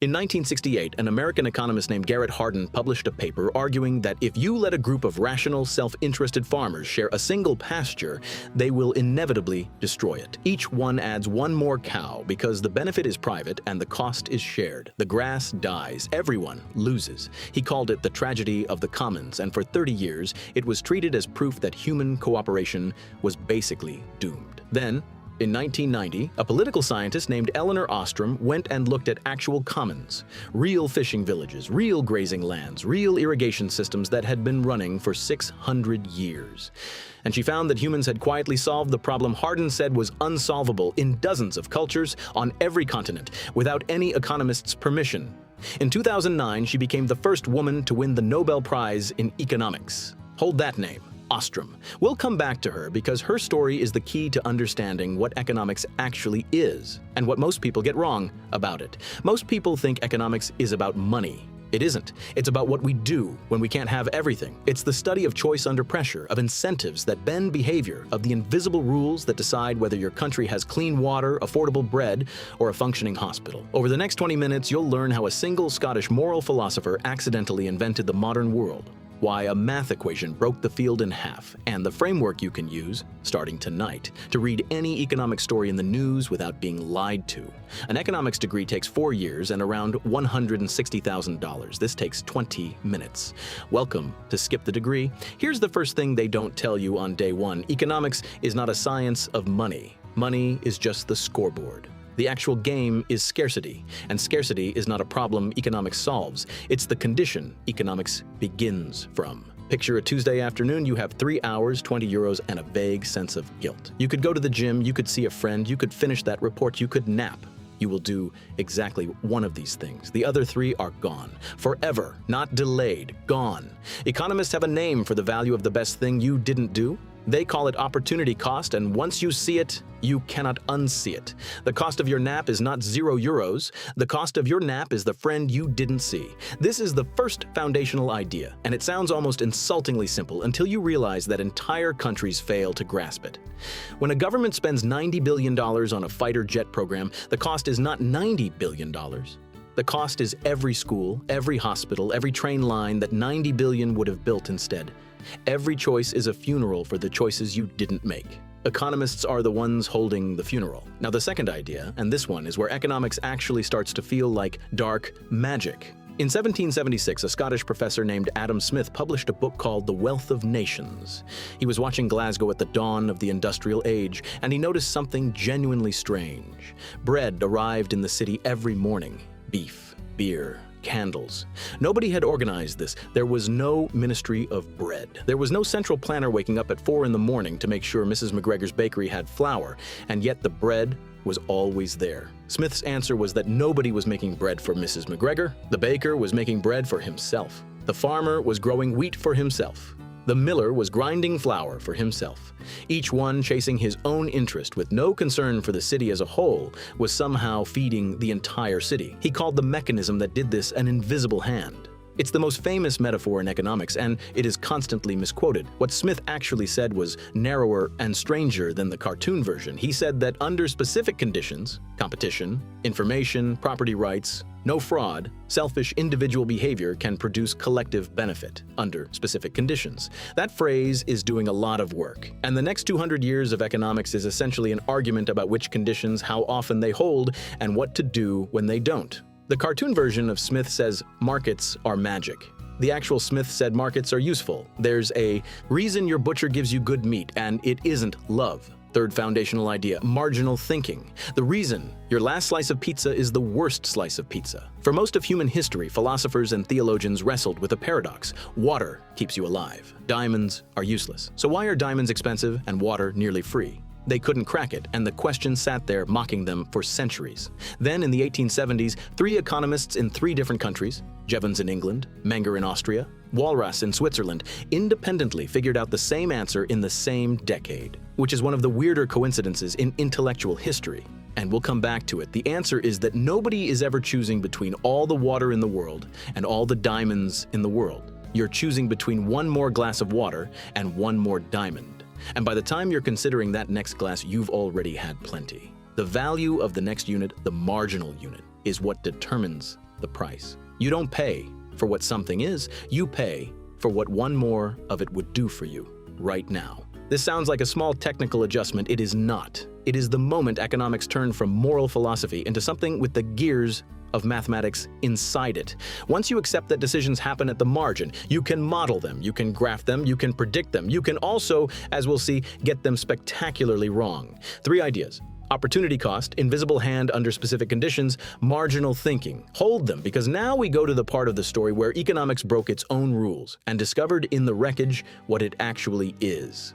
In 1968, an American economist named Garrett Hardin published a paper arguing that if you let a group of rational, self-interested farmers share a single pasture, they will inevitably destroy it. Each one adds one more cow because the benefit is private and the cost is shared. The grass dies. Everyone loses. He called it the tragedy of the commons, and for 30 years, it was treated as proof that human cooperation was basically doomed. Then, in 1990, a political scientist named Elinor Ostrom went and looked at actual commons, real fishing villages, real grazing lands, real irrigation systems that had been running for 600 years. And she found that humans had quietly solved the problem Hardin said was unsolvable in dozens of cultures on every continent without any economist's permission. In 2009, she became the first woman to win the Nobel Prize in economics. Hold that name. Ostrom. We'll come back to her because her story is the key to understanding what economics actually is and what most people get wrong about it. Most people think economics is about money. It isn't. It's about what we do when we can't have everything. It's the study of choice under pressure, of incentives that bend behavior, of the invisible rules that decide whether your country has clean water, affordable bread, or a functioning hospital. Over the next 20 minutes, you'll learn how a single Scottish moral philosopher accidentally invented the modern world, why a math equation broke the field in half, and the framework you can use, starting tonight, to read any economic story in the news without being lied to. An economics degree takes 4 years and around $160,000. This takes 20 minutes. Welcome to Skip the Degree. Here's the first thing they don't tell you on day one. Economics is not a science of money. Money is just the scoreboard. The actual game is scarcity, and scarcity is not a problem economics solves. It's the condition economics begins from. Picture a Tuesday afternoon, you have 3 hours, 20 euros, and a vague sense of guilt. You could go to the gym, you could see a friend, you could finish that report, you could nap. You will do exactly one of these things. The other 3 are gone. Forever, not delayed, gone. Economists have a name for the value of the best thing you didn't do. They call it opportunity cost, and once you see it, you cannot unsee it. The cost of your nap is not 0 euros. The cost of your nap is the friend you didn't see. This is the first foundational idea, and it sounds almost insultingly simple until you realize that entire countries fail to grasp it. When a government spends $90 billion on a fighter jet program, the cost is not $90 billion. The cost is every school, every hospital, every train line that $90 billion would have built instead. Every choice is a funeral for the choices you didn't make. Economists are the ones holding the funeral. Now, the second idea, and this one, is where economics actually starts to feel like dark magic. In 1776, a Scottish professor named Adam Smith published a book called The Wealth of Nations. He was watching Glasgow at the dawn of the industrial age, and he noticed something genuinely strange. Bread arrived in the city every morning. Beef, beer, candles. Nobody had organized this. There was no ministry of bread. There was no central planner waking up at 4 in the morning to make sure Mrs. McGregor's bakery had flour, and yet the bread was always there. Smith's answer was that nobody was making bread for Mrs. McGregor. The baker was making bread for himself. The farmer was growing wheat for himself. The miller was grinding flour for himself. Each one chasing his own interest with no concern for the city as a whole was somehow feeding the entire city. He called the mechanism that did this an invisible hand. It's the most famous metaphor in economics, and it is constantly misquoted. What Smith actually said was narrower and stranger than the cartoon version. He said that under specific conditions, competition, information, property rights, no fraud, selfish individual behavior can produce collective benefit under specific conditions. That phrase is doing a lot of work, and the next 200 years of economics is essentially an argument about which conditions, how often they hold, and what to do when they don't. The cartoon version of Smith says markets are magic. The actual Smith said markets are useful. There's a reason your butcher gives you good meat, and it isn't love. Third foundational idea, marginal thinking. The reason your last slice of pizza is the worst slice of pizza. For most of human history, philosophers and theologians wrestled with a paradox. Water keeps you alive. Diamonds are useless. So why are diamonds expensive and water nearly free? They couldn't crack it, and the question sat there mocking them for centuries. Then, in the 1870s, 3 economists in 3 different countries, Jevons in England, Menger in Austria, Walras in Switzerland, independently figured out the same answer in the same decade, which is one of the weirder coincidences in intellectual history. And we'll come back to it. The answer is that nobody is ever choosing between all the water in the world and all the diamonds in the world. You're choosing between one more glass of water and one more diamond. And by the time you're considering that next glass, you've already had plenty. The value of the next unit, the marginal unit, is what determines the price. You don't pay for what something is, you pay for what one more of it would do for you right now. This sounds like a small technical adjustment. It is not. It is the moment economics turned from moral philosophy into something with the gears of mathematics inside it. Once you accept that decisions happen at the margin, you can model them, you can graph them, you can predict them. You can also, as we'll see, get them spectacularly wrong. 3 ideas. Opportunity cost, invisible hand under specific conditions, marginal thinking. Hold them, because now we go to the part of the story where economics broke its own rules and discovered in the wreckage what it actually is.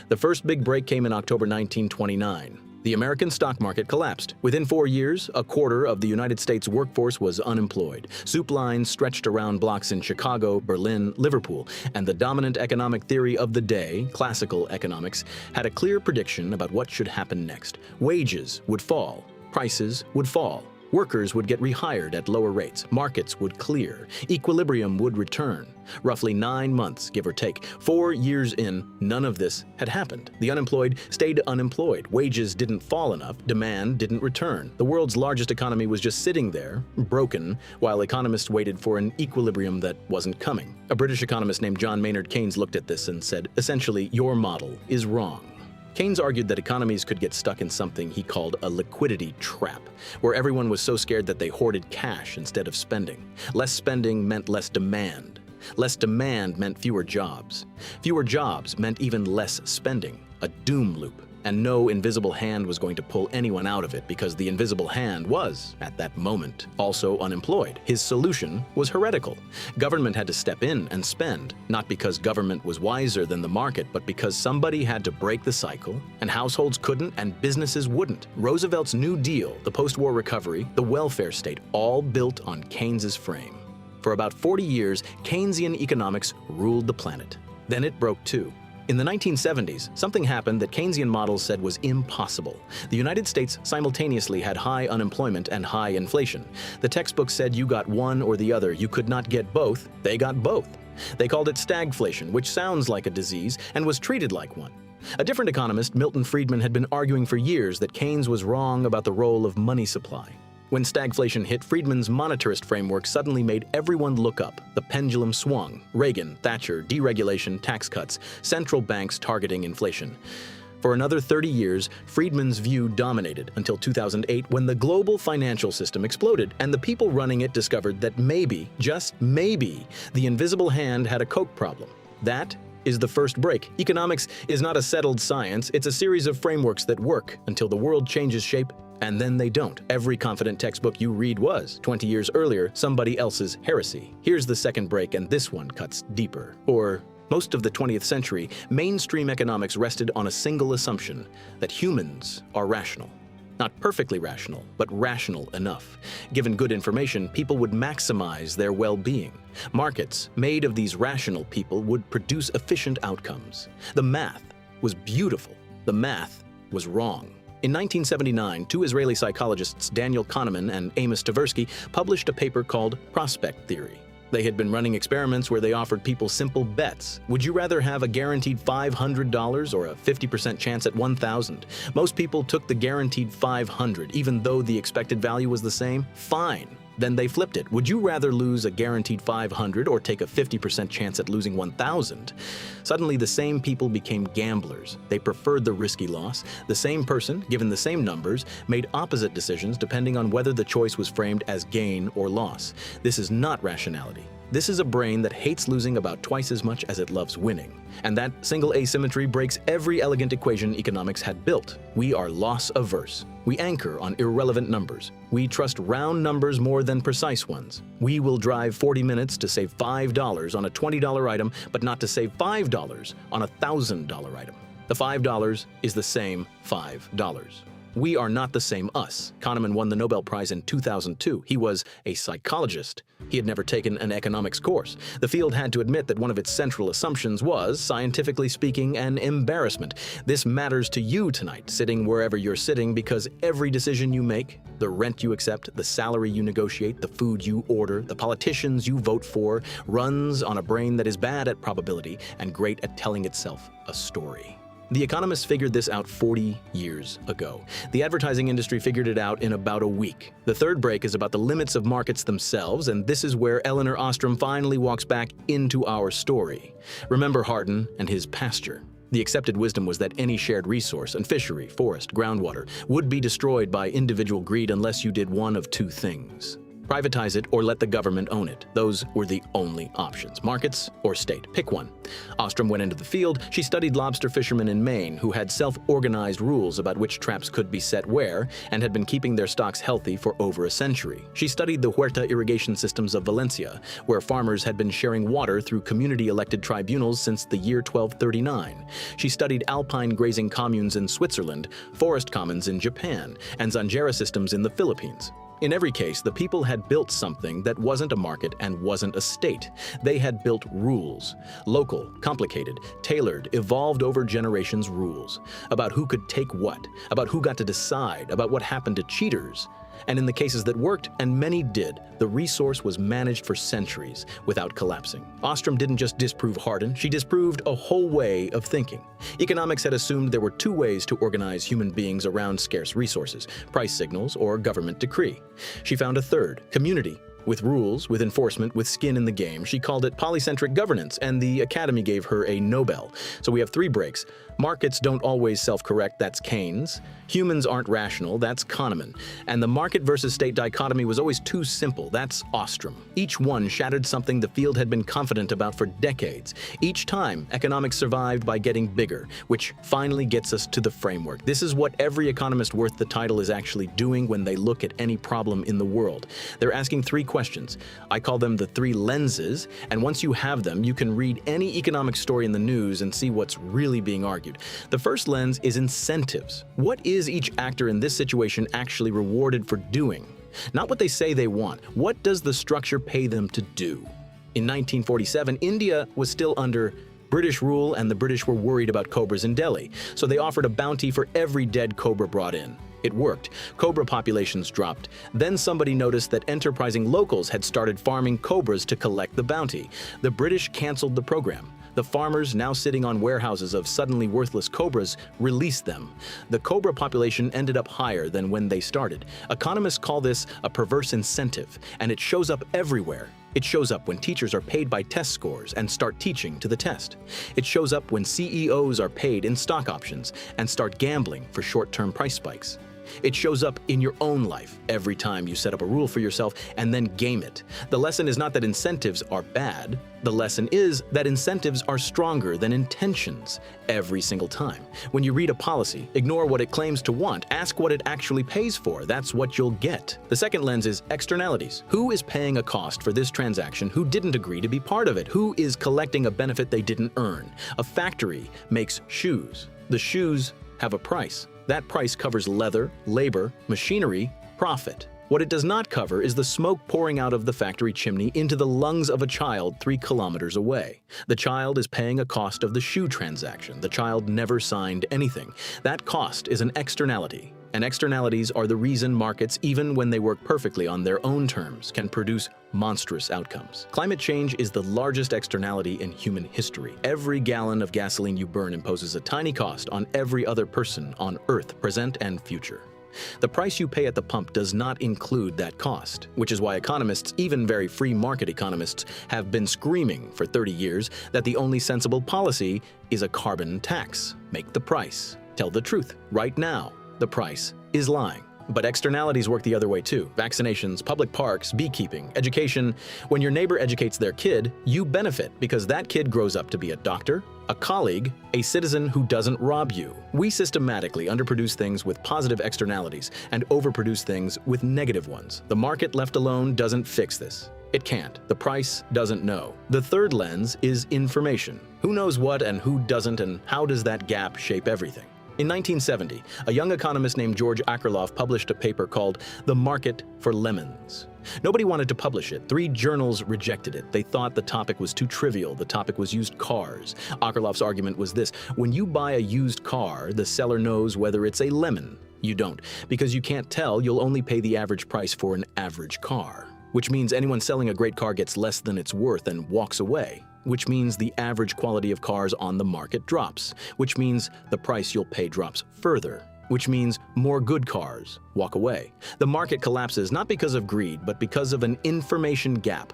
The first big break came in October 1929. The American stock market collapsed. Within 4 years, a quarter of the United States workforce was unemployed. Soup lines stretched around blocks in Chicago, Berlin, Liverpool, and the dominant economic theory of the day, classical economics, had a clear prediction about what should happen next. Wages would fall, prices would fall, workers would get rehired at lower rates, markets would clear, equilibrium would return. Roughly 9 months, give or take. 4 years in, none of this had happened. The unemployed stayed unemployed. Wages didn't fall enough. Demand didn't return. The world's largest economy was just sitting there, broken, while economists waited for an equilibrium that wasn't coming. A British economist named John Maynard Keynes looked at this and said, essentially, your model is wrong. Keynes argued that economies could get stuck in something he called a liquidity trap, where everyone was so scared that they hoarded cash instead of spending. Less spending meant less demand. Less demand meant fewer jobs. Fewer jobs meant even less spending, a doom loop. And no invisible hand was going to pull anyone out of it because the invisible hand was, at that moment, also unemployed. His solution was heretical. Government had to step in and spend, not because government was wiser than the market, but because somebody had to break the cycle, and households couldn't and businesses wouldn't. Roosevelt's New Deal, the post-war recovery, the welfare state, all built on Keynes's frame. For about 40 years, Keynesian economics ruled the planet. Then it broke too. In the 1970s, something happened that Keynesian models said was impossible. The United States simultaneously had high unemployment and high inflation. The textbook said you got one or the other. You could not get both. They got both. They called it stagflation, which sounds like a disease and was treated like one. A different economist, Milton Friedman, had been arguing for years that Keynes was wrong about the role of money supply. When stagflation hit, Friedman's monetarist framework suddenly made everyone look up. The pendulum swung. Reagan, Thatcher, deregulation, tax cuts, central banks targeting inflation. For another 30 years, Friedman's view dominated until 2008, when the global financial system exploded and the people running it discovered that maybe, just maybe, the invisible hand had a Coke problem. That is the first break. Economics is not a settled science. It's a series of frameworks that work until the world changes shape, and then they don't. Every confident textbook you read was, 20 years earlier, somebody else's heresy. Here's the second break, and this one cuts deeper. For most of the 20th century, mainstream economics rested on a single assumption, that humans are rational. Not perfectly rational, but rational enough. Given good information, people would maximize their well-being. Markets, made of these rational people, would produce efficient outcomes. The math was beautiful. The math was wrong. In 1979, 2 Israeli psychologists, Daniel Kahneman and Amos Tversky, published a paper called Prospect Theory. They had been running experiments where they offered people simple bets. Would you rather have a guaranteed $500 or a 50% chance at $1,000? Most people took the guaranteed $500, even though the expected value was the same. Fine. Then they flipped it. Would you rather lose a guaranteed $500 or take a 50% chance at losing $1,000? Suddenly, the same people became gamblers. They preferred the risky loss. The same person, given the same numbers, made opposite decisions depending on whether the choice was framed as gain or loss. This is not rationality. This is a brain that hates losing about twice as much as it loves winning. And that single asymmetry breaks every elegant equation economics had built. We are loss-averse. We anchor on irrelevant numbers. We trust round numbers more than precise ones. We will drive 40 minutes to save $5 on a $20 item, but not to save $5 on a $1,000 item. The $5 is the same $5. We are not the same us. Kahneman won the Nobel Prize in 2002. He was a psychologist. He had never taken an economics course. The field had to admit that one of its central assumptions was, scientifically speaking, an embarrassment. This matters to you tonight, sitting wherever you're sitting, because every decision you make, the rent you accept, the salary you negotiate, the food you order, the politicians you vote for, runs on a brain that is bad at probability and great at telling itself a story. The economists figured this out 40 years ago. The advertising industry figured it out in about a week. The third break is about the limits of markets themselves, and this is where Elinor Ostrom finally walks back into our story. Remember Hardin and his pasture. The accepted wisdom was that any shared resource, and fishery, forest, groundwater, would be destroyed by individual greed unless you did one of two things. Privatize it or let the government own it. Those were the only options. Markets or state. Pick one. Ostrom went into the field. She studied lobster fishermen in Maine who had self-organized rules about which traps could be set where and had been keeping their stocks healthy for over a century. She studied the huerta irrigation systems of Valencia, where farmers had been sharing water through community-elected tribunals since the year 1239. She studied alpine grazing communes in Switzerland, forest commons in Japan, and zanjera systems in the Philippines. In every case, the people had built something that wasn't a market and wasn't a state. They had built rules. Local, complicated, tailored, evolved over generations rules. About who could take what, about who got to decide, about what happened to cheaters. And in the cases that worked, and many did, the resource was managed for centuries without collapsing. Ostrom didn't just disprove Hardin, she disproved a whole way of thinking. Economics had assumed there were two ways to organize human beings around scarce resources: price signals or government decree. She found a third: community. With rules, with enforcement, with skin in the game. She called it polycentric governance, and the Academy gave her a Nobel. So we have three breaks. Markets don't always self-correct, that's Keynes. Humans aren't rational, that's Kahneman. And the market versus state dichotomy was always too simple, that's Ostrom. Each one shattered something the field had been confident about for decades. Each time, economics survived by getting bigger, which finally gets us to the framework. This is what every economist worth the title is actually doing when they look at any problem in the world. They're asking three questions. I call them the three lenses, and once you have them, you can read any economic story in the news and see what's really being argued. The first lens is incentives. What is each actor in this situation actually rewarded for doing? Not what they say they want. What does the structure pay them to do? In 1947, India was still under British rule, and the British were worried about cobras in Delhi, so they offered a bounty for every dead cobra brought in. It worked. Cobra populations dropped. Then somebody noticed that enterprising locals had started farming cobras to collect the bounty. The British canceled the program. The farmers, now sitting on warehouses of suddenly worthless cobras, released them. The cobra population ended up higher than when they started. Economists call this a perverse incentive, and it shows up everywhere. It shows up when teachers are paid by test scores and start teaching to the test. It shows up when CEOs are paid in stock options and start gambling for short-term price spikes. It shows up in your own life every time you set up a rule for yourself and then game it. The lesson is not that incentives are bad. The lesson is that incentives are stronger than intentions every single time. When you read a policy, ignore what it claims to want. Ask what it actually pays for. That's what you'll get. The second lens is externalities. Who is paying a cost for this transaction who didn't agree to be part of it? Who is collecting a benefit they didn't earn? A factory makes shoes. The shoes have a price. That price covers leather, labor, machinery, profit. What it does not cover is the smoke pouring out of the factory chimney into the lungs of a child 3 kilometers away. The child is paying a cost of the shoe transaction. The child never signed anything. That cost is an externality. And externalities are the reason markets, even when they work perfectly on their own terms, can produce monstrous outcomes. Climate change is the largest externality in human history. Every gallon of gasoline you burn imposes a tiny cost on every other person on Earth, present and future. The price you pay at the pump does not include that cost, which is why economists, even very free market economists, have been screaming for 30 years that the only sensible policy is a carbon tax. Make the price. Tell the truth. Right now, the price is lying. But externalities work the other way too. Vaccinations, public parks, beekeeping, education. When your neighbor educates their kid, you benefit because that kid grows up to be a doctor, a colleague, a citizen who doesn't rob you. We systematically underproduce things with positive externalities and overproduce things with negative ones. The market left alone doesn't fix this. It can't. The price doesn't know. The third lens is information. Who knows what and who doesn't, and how does that gap shape everything? In 1970, a young economist named George Akerlof published a paper called The Market for Lemons. Nobody wanted to publish it. 3 journals rejected it. They thought the topic was too trivial. The topic was used cars. Akerlof's argument was this: when you buy a used car, the seller knows whether it's a lemon. You don't. Because you can't tell, you'll only pay the average price for an average car. which means anyone selling a great car gets less than it's worth and walks away, which means the average quality of cars on the market drops, which means the price you'll pay drops further, which means more good cars walk away. The market collapses not because of greed, but because of an information gap.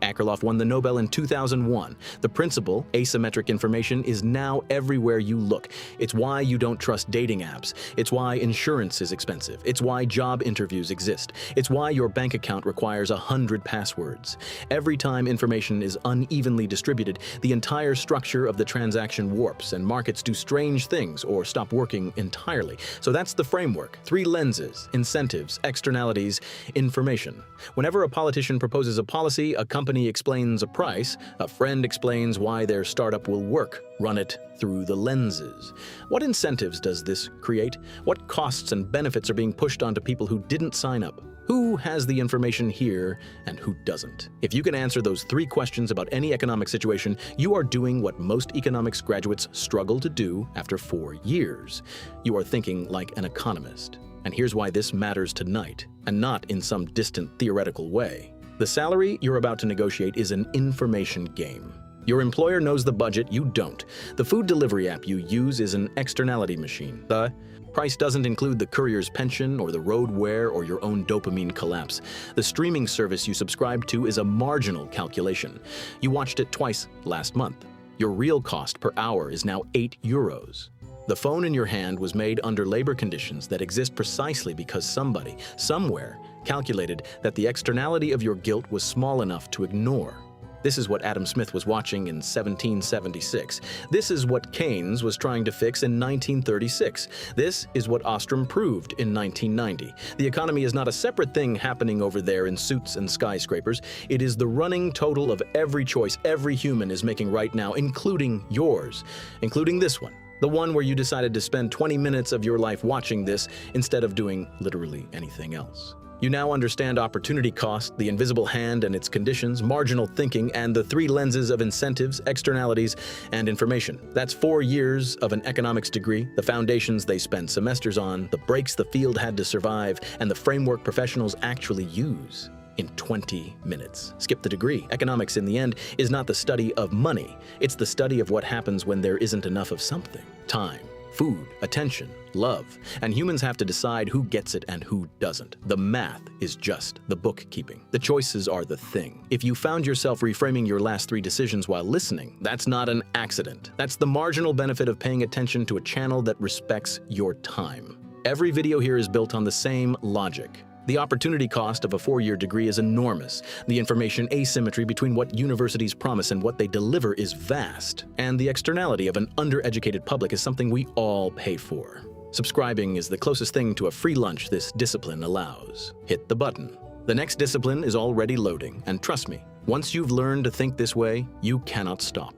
Akerlof won the Nobel in 2001. The principle, asymmetric information, is now everywhere you look. It's why you don't trust dating apps. It's why insurance is expensive. It's why job interviews exist. It's why your bank account requires 100 passwords. Every time information is unevenly distributed, the entire structure of the transaction warps and markets do strange things or stop working entirely. So that's the framework. 3 lenses: incentives, externalities, information. Whenever a politician proposes a policy, a company explains a price, a friend explains why their startup will work. Run it through the lenses. What incentives does this create? What costs and benefits are being pushed onto people who didn't sign up? Who has the information here and who doesn't? If you can answer those 3 questions about any economic situation, you are doing what most economics graduates struggle to do after 4 years. You are thinking like an economist. And here's why this matters tonight, and not in some distant theoretical way. The salary you're about to negotiate is an information game. Your employer knows the budget, you don't. The food delivery app you use is an externality machine. The price doesn't include the courier's pension or the road wear or your own dopamine collapse. The streaming service you subscribe to is a marginal calculation. You watched it twice last month. Your real cost per hour is now €8. The phone in your hand was made under labor conditions that exist precisely because somebody, somewhere, calculated that the externality of your guilt was small enough to ignore. This is what Adam Smith was watching in 1776. This is what Keynes was trying to fix in 1936. This is what Ostrom proved in 1990. The economy is not a separate thing happening over there in suits and skyscrapers. It is the running total of every choice every human is making right now, including yours, including this one. The one where you decided to spend 20 minutes of your life watching this instead of doing literally anything else. You now understand opportunity cost, the invisible hand and its conditions, marginal thinking, and the 3 lenses of incentives, externalities, and information. That's 4 years of an economics degree, the foundations they spend semesters on, the breaks the field had to survive, and the framework professionals actually use. In 20 minutes. Skip the degree. Economics, in the end, is not the study of money. It's the study of what happens when there isn't enough of something. Time, food, attention, love. And humans have to decide who gets it and who doesn't. The math is just the bookkeeping. The choices are the thing. If you found yourself reframing your last 3 decisions while listening, that's not an accident. That's the marginal benefit of paying attention to a channel that respects your time. Every video here is built on the same logic. The opportunity cost of a 4-year degree is enormous. The information asymmetry between what universities promise and what they deliver is vast. And the externality of an undereducated public is something we all pay for. Subscribing is the closest thing to a free lunch this discipline allows. Hit the button. The next discipline is already loading, and trust me, once you've learned to think this way, you cannot stop.